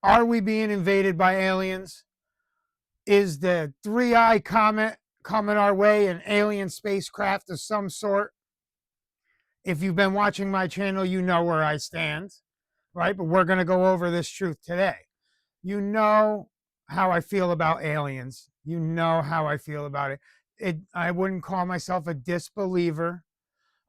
Are we being invaded by aliens? Is the 3-eye comet coming our way, an alien spacecraft of some sort? If you've been watching my channel, you know where I stand, right? But we're going to go over this truth today. You know how I feel about aliens. You know how I feel about it. I wouldn't call myself a disbeliever,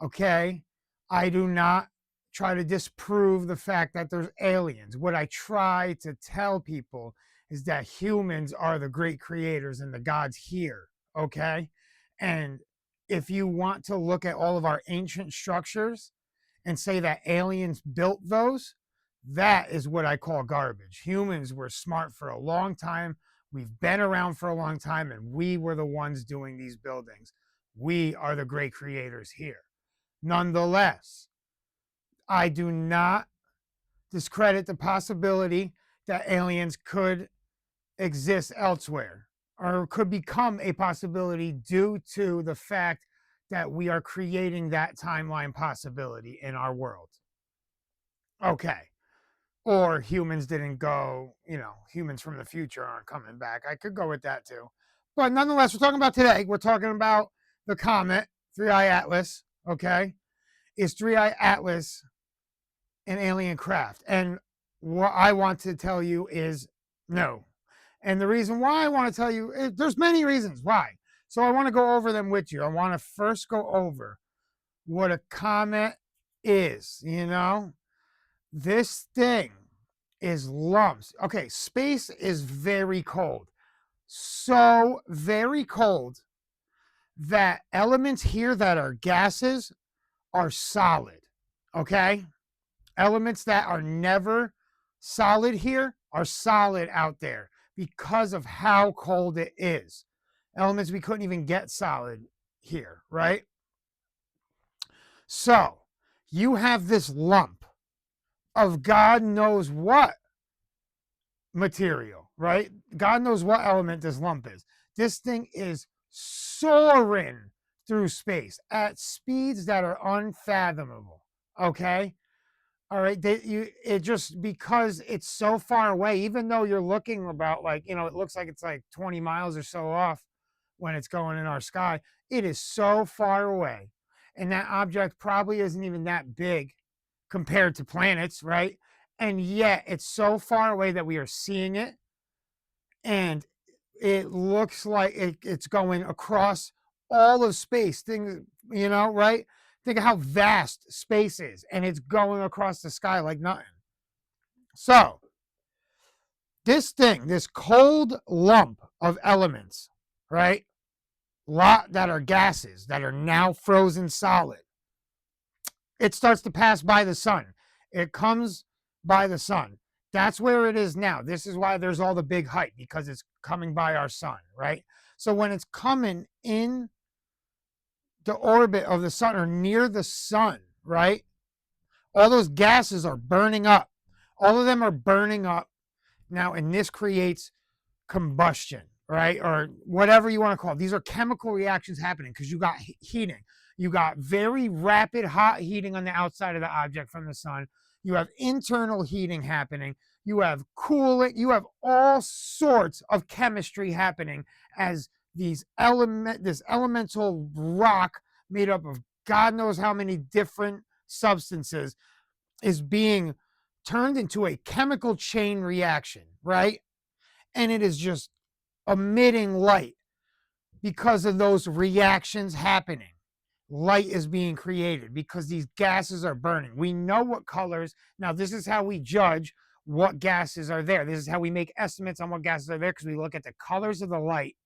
okay? I do not try to disprove the fact that there's aliens. What I try to tell people is that humans are the great creators and the gods here, okay? And if you want to look at all of our ancient structures and say that aliens built those, that is what I call garbage. Humans were smart for a long time. We've been around for a long time, and we were the ones doing these buildings. We are the great creators here. Nonetheless, I do not discredit the possibility that aliens could exist elsewhere or could become a possibility due to the fact that we are creating that timeline possibility in our world. Okay. Or humans didn't go, humans from the future aren't coming back. I could go with that too. But nonetheless, we're talking about today. We're talking about the comet, 3-Eye Atlas, okay? Is 3-Eye Atlas an alien craft? And what I want to tell you is no. And the reason why I want to tell you, there's many reasons why. So I want to go over them with you. I want to first go over what a comet is, This thing is lumps. Okay, space is very cold. So very cold that elements here that are gases are solid. Okay? Elements that are never solid here are solid out there because of how cold it is. Elements we couldn't even get solid here, right? So you have this lump of God knows what material, right? God knows what element this lump is. This thing is soaring through space at speeds that are unfathomable, okay? All right, it just because it's so far away, even though you're looking about it looks like it's like 20 miles or so off when it's going in our sky, it is so far away. And that object probably isn't even that big compared to planets, right? And yet it's so far away that we are seeing it, and it looks like it's going across all of space. Things, right? Think of how vast space is, and it's going across the sky like nothing. So, this thing, this cold lump of elements, right? Lot that are gases that are now frozen solid. It starts to pass by the sun. It comes by the sun. That's where it is now. This is why there's all the big hype, because it's coming by our sun, right? So when it's coming in the orbit of the sun or near the sun, right? All those gases are burning up. All of them are burning up now, and this creates combustion, right? Or whatever you want to call it. These are chemical reactions happening because you got heating. You got very rapid hot heating on the outside of the object from the sun. You have internal heating happening. You have cooling. You have all sorts of chemistry happening as this elemental rock made up of God knows how many different substances is being turned into a chemical chain reaction, right? And it is just emitting light because of those reactions happening. Light is being created because these gases are burning. We know what colors. Now, this is how we judge what gases are there. This is how we make estimates on what gases are there, because we look at the colors of the light,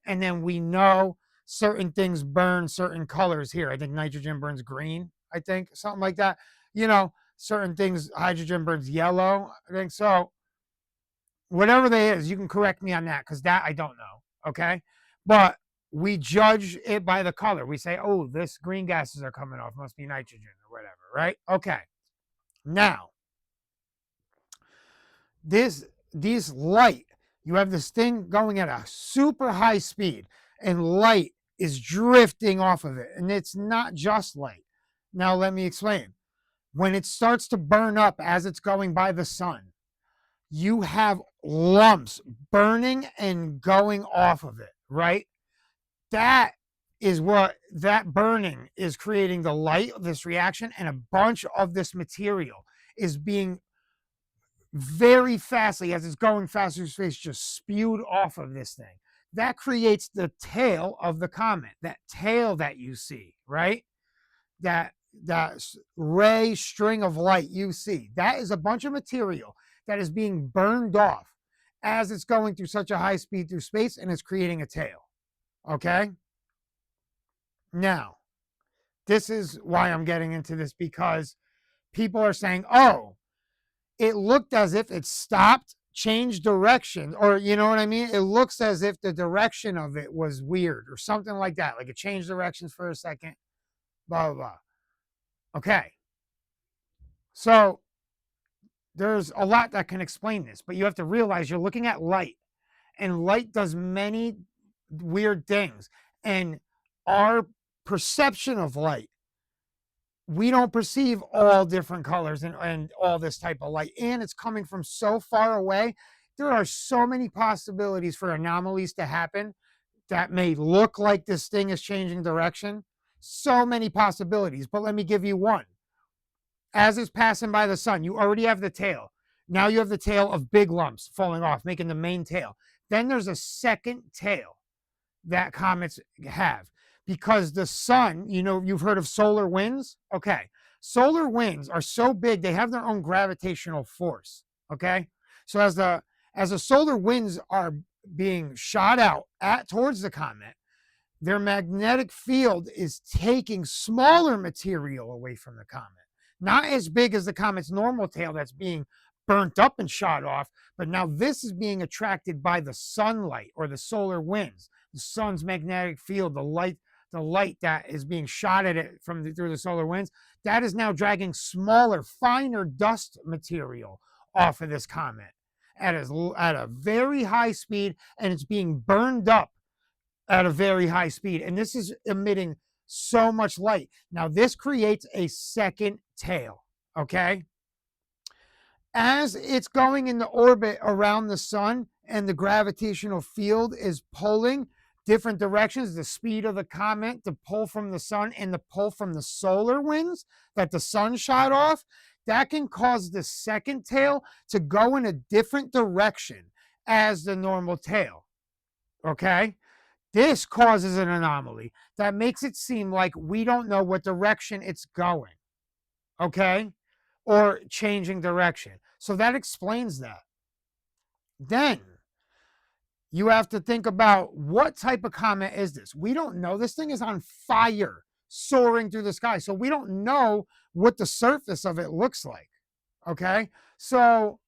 and then we know certain things burn certain colors here. I think nitrogen burns green, I think, something like that. Certain things, hydrogen burns yellow, I think. So whatever they is, you can correct me on that, because that I don't know, okay? But we judge it by the color. We say, oh, this green gases are coming off, must be nitrogen or whatever, right? Okay. Now, this light, you have this thing going at a super high speed, and light is drifting off of it. And it's not just light. Now, let me explain. When it starts to burn up as it's going by the sun, you have lumps burning and going off of it, right? That is what that burning is creating the light of this reaction, and a bunch of this material is being very fastly, as it's going faster through space, just spewed off of this thing. That creates the tail of the comet, that tail that you see, right? That ray string of light you see. That is a bunch of material that is being burned off as it's going through such a high speed through space, and it's creating a tail. Okay? Now, this is why I'm getting into this, because people are saying, oh, it looked as if it stopped, changed direction, or you know what I mean? It looks as if the direction of it was weird or something like that. Like it changed directions for a second, blah, blah, blah. Okay. So there's a lot that can explain this, but you have to realize you're looking at light, and light does many weird things. And our perception of light, we don't perceive all different colors and all this type of light, and it's coming from so far away. There are so many possibilities for anomalies to happen that may look like this thing is changing direction. So many possibilities, but let me give you one. As it's passing by the sun, you already have the tail. Now you have the tail of big lumps falling off, making the main tail. Then there's a second tail that comets have, because the sun, you know, you've heard of solar winds. Okay. Solar winds are so big, they have their own gravitational force. Okay. So as the solar winds are being shot out towards the comet, their magnetic field is taking smaller material away from the comet. Not as big as the comet's normal tail that's being burnt up and shot off, but now this is being attracted by the sunlight or the solar winds, the sun's magnetic field, the light that is being shot at it through the solar winds. That is now dragging smaller, finer dust material off of this comet at a very high speed, and it's being burned up at a very high speed. And this is emitting so much light. Now, this creates a second tail, okay? As it's going in the orbit around the sun and the gravitational field is pulling different directions, the speed of the comet, the pull from the sun, and the pull from the solar winds that the sun shot off, that can cause the second tail to go in a different direction as the normal tail, okay? This causes an anomaly that makes it seem like we don't know what direction it's going, okay? Or changing direction. So that explains that. Then you have to think about, what type of comet is this? We don't know. This thing is on fire, soaring through the sky. So we don't know what the surface of it looks like, okay? So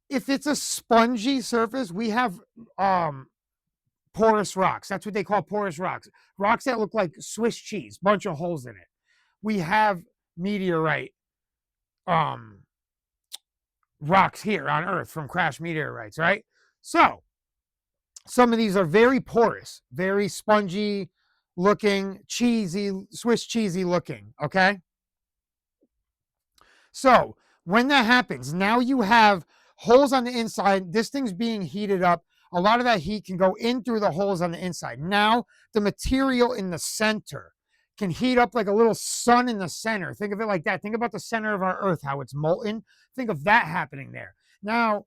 if it's a spongy surface, we have porous rocks. That's what they call porous rocks. Rocks that look like Swiss cheese, bunch of holes in it. We have meteorite rocks here on Earth from crashed meteorites, right? So some of these are very porous, very spongy looking, cheesy, Swiss cheesy looking, okay? So when that happens, now you have holes on the inside. This thing's being heated up. A lot of that heat can go in through the holes on the inside. Now the material in the center can heat up like a little sun in the center. Think of it like that. Think about the center of our Earth, how it's molten. Think of that happening there. Now,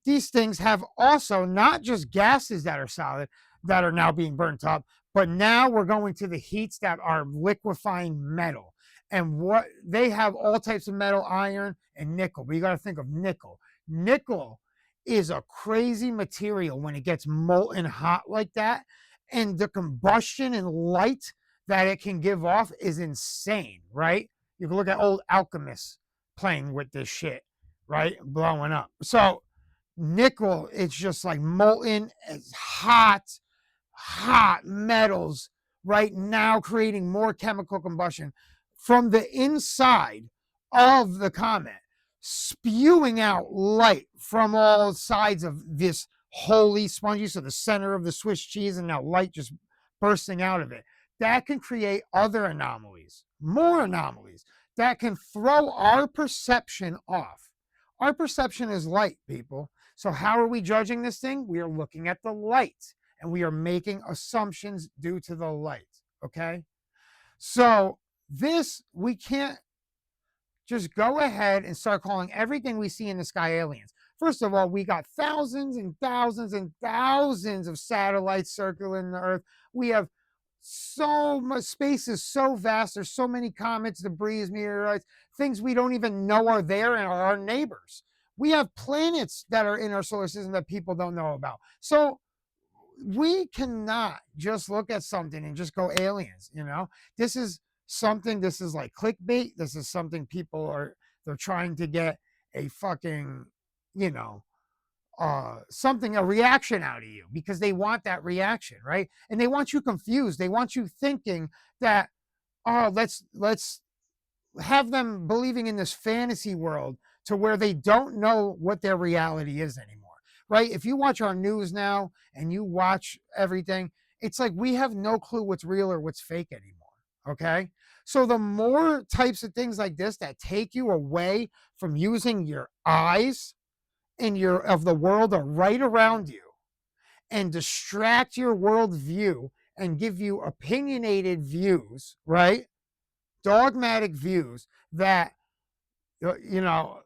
these things have also not just gases that are solid that are now being burnt up, but now we're going to the heats that are liquefying metal. And what they have, all types of metal, iron and nickel. But you got to think of nickel. Nickel is a crazy material when it gets molten hot like that. And the combustion and light that it can give off is insane, right? You can look at old alchemists playing with this shit, right? Blowing up. So nickel, it's just like molten, it's hot metals right now, creating more chemical combustion from the inside of the comet, spewing out light from all sides of this holy spongy, so the center of the Swiss cheese, and now light just bursting out of it. That can create other anomalies, more anomalies that can throw our perception off Our perception is light, people. So how are we judging this thing? We are looking at the light and we are making assumptions due to the light. Okay. So this, we can't just go ahead and start calling everything we see in the sky aliens. First of all, we got thousands and thousands and thousands of satellites circling the Earth. We have so much, space is so vast. There's so many comets, debris, meteorites, things we don't even know are there and are our neighbors. We have planets that are in our solar system that people don't know about. So we cannot just look at something and just go aliens, you know? This is something, this is like clickbait. This is something people are, they're trying to get a fucking, you know, something, a reaction out of you because they want that reaction, right? And they want you confused. They want you thinking that, oh, let's have them believing in this fantasy world to where they don't know what their reality is anymore, right? If you watch our news now and you watch everything, it's like we have no clue what's real or what's fake anymore. Okay. So the more types of things like this that take you away from using your eyes and your of the world are right around you and distract your world view and give you opinionated views, right? Dogmatic views that, you know,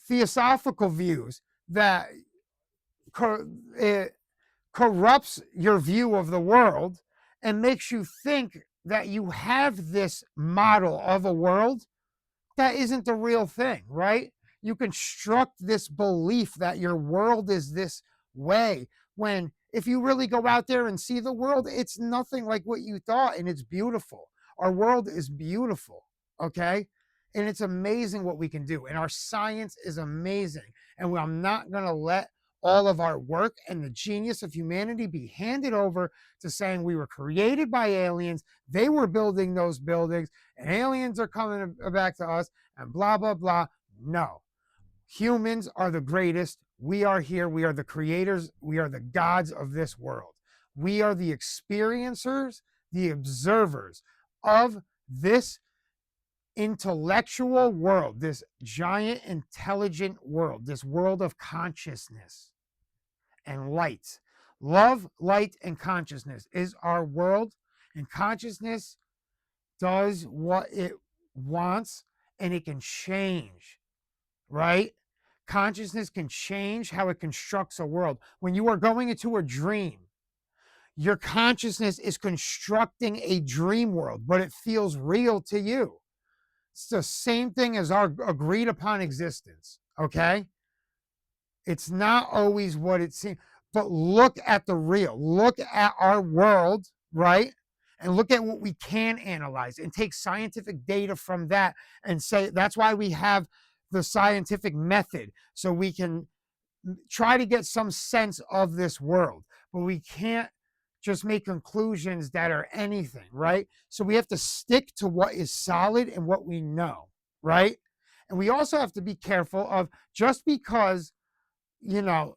theosophical views that it corrupts your view of the world and makes you think that you have this model of a world that isn't the real thing, right? You construct this belief that your world is this way when if you really go out there and see the world, it's nothing like what you thought and it's beautiful. Our world is beautiful, okay? And it's amazing what we can do. And our science is amazing. And I'm not going to let all of our work and the genius of humanity be handed over to saying we were created by aliens, they were building those buildings, and aliens are coming back to us, and blah, blah, blah. No. Humans are the greatest. We are here. We are the creators. We are the gods of this world. We are the experiencers, the observers of this intellectual world, this giant intelligent world, this world of consciousness and light. Love, light, and consciousness is our world, and consciousness does what it wants and it can change, right? Consciousness can change how it constructs a world. When you are going into a dream, your consciousness is constructing a dream world, but it feels real to you. It's the same thing as our agreed upon existence, okay? It's not always what it seems, but look at the real. Look at our world, right? And look at what we can analyze and take scientific data from that and say that's why we have the scientific method so we can try to get some sense of this world. But we can't just make conclusions that are anything, right? So we have to stick to what is solid and what we know, right? And we also have to be careful of just because, you know,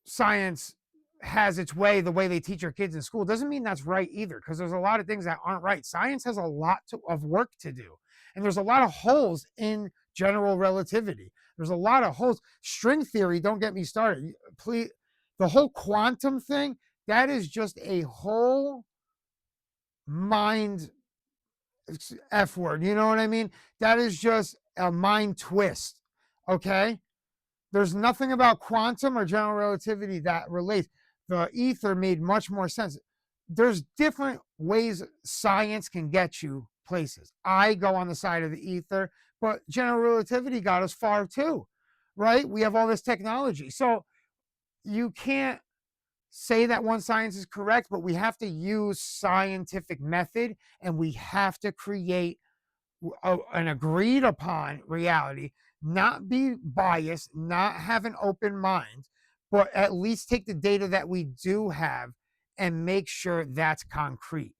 science has its way, the way they teach our kids in school, doesn't mean that's right either, because there's a lot of things that aren't right. Science has a lot of work to do, and there's a lot of holes in general relativity. There's a lot of holes. String theory, don't get me started. Please, the whole quantum thing, that is just a whole mind F word. You know what I mean? That is just a mind twist. Okay? There's nothing about quantum or general relativity that relates. The ether made much more sense. There's different ways science can get you places. I go on the side of the ether, but general relativity got us far too, right? We have all this technology. So you can't say that one science is correct, but we have to use scientific method and we have to create an agreed upon reality, not be biased, not have an open mind, but at least take the data that we do have and make sure that's concrete.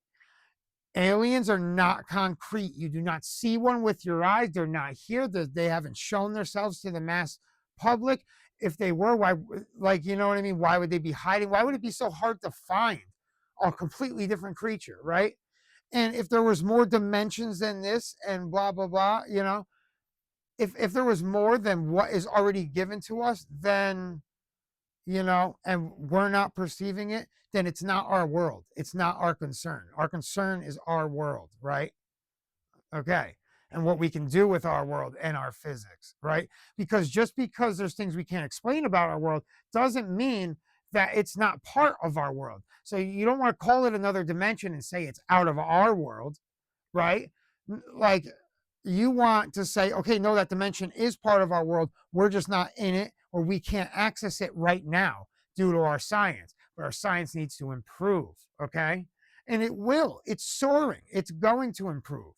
Aliens are not concrete. You do not see one with your eyes. They're not here. They haven't shown themselves to the mass public. If they were, why, like, you know what I mean? Why would they be hiding? Why would it be so hard to find a completely different creature, right? And if there was more dimensions than this and blah, blah, blah, you know, if there was more than what is already given to us, then, and we're not perceiving it, then it's not our world. It's not our concern. Our concern is our world, right? Okay. And what we can do with our world and our physics, right? Because just because there's things we can't explain about our world doesn't mean that it's not part of our world. So you don't want to call it another dimension and say it's out of our world, right? Like, you want to say, okay, no, that dimension is part of our world. We're just not in it, or we can't access it right now due to our science. But our science needs to improve, okay? And it will. It's soaring. It's going to improve.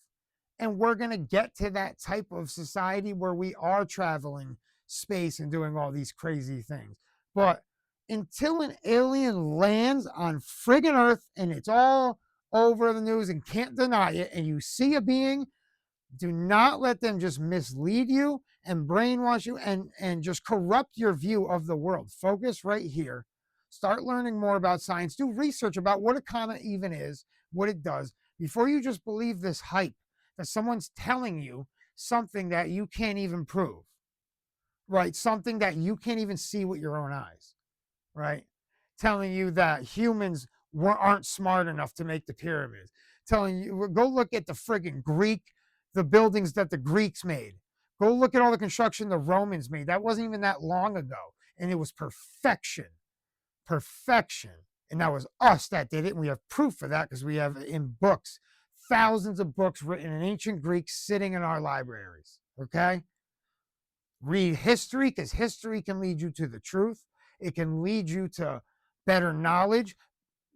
And we're going to get to that type of society where we are traveling space and doing all these crazy things. But until an alien lands on friggin' Earth and it's all over the news and can't deny it, and you see a being, do not let them just mislead you and brainwash you and just corrupt your view of the world. Focus right here. Start learning more about science. Do research about what a comet even is, what it does, before you just believe this hype that someone's telling you something that you can't even prove, right? Something that you can't even see with your own eyes, right? Telling you that humans aren't smart enough to make the pyramids. Telling you, go look at the friggin' the buildings that the Greeks made. Go look at all the construction the Romans made. That wasn't even that long ago. And it was perfection. Perfection. And that was us that did it. And we have proof of that because we have in books, thousands of books written in ancient Greek sitting in our libraries. Okay? Read history, because history can lead you to the truth. It can lead you to better knowledge,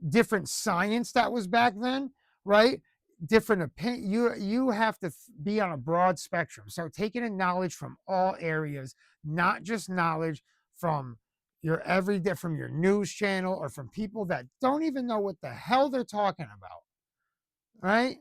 different science that was back then, right? Different opinion. You have to be on a broad spectrum. So taking in knowledge from all areas, not just knowledge from your everyday, from your news channel or from people that don't even know what the hell they're talking about, right?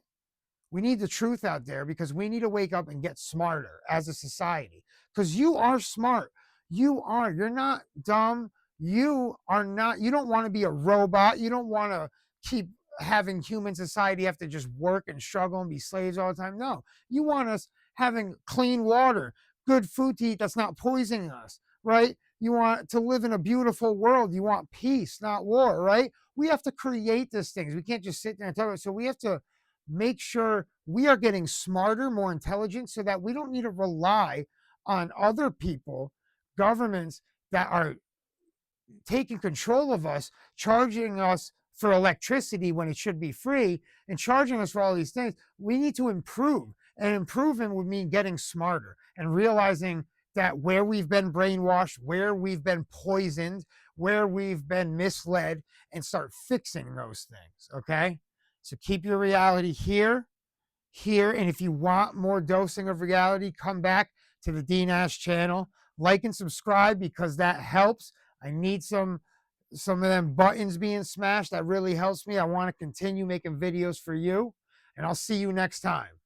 We need the truth out there because we need to wake up and get smarter as a society. Because you are smart. You are. You're not dumb. You are not. You don't want to be a robot. You don't want to keep having human society have to just work and struggle and be slaves all the time. No. You want us having clean water, good food to eat that's not poisoning us, right? You want to live in a beautiful world. You want peace, not war, right? We have to create these things. We can't just sit there and talk about it. So we have to make sure we are getting smarter, more intelligent, so that we don't need to rely on other people, governments that are taking control of us, charging us for electricity when it should be free, and charging us for all these things. We need to improve. And improving would mean getting smarter and realizing that where we've been brainwashed, where we've been poisoned, where we've been misled, and start fixing those things, okay? So keep your reality here. And if you want more dosing of reality, come back to the DNAS channel. Like and subscribe because that helps. I need some of them buttons being smashed. That really helps me. I want to continue making videos for you. And I'll see you next time.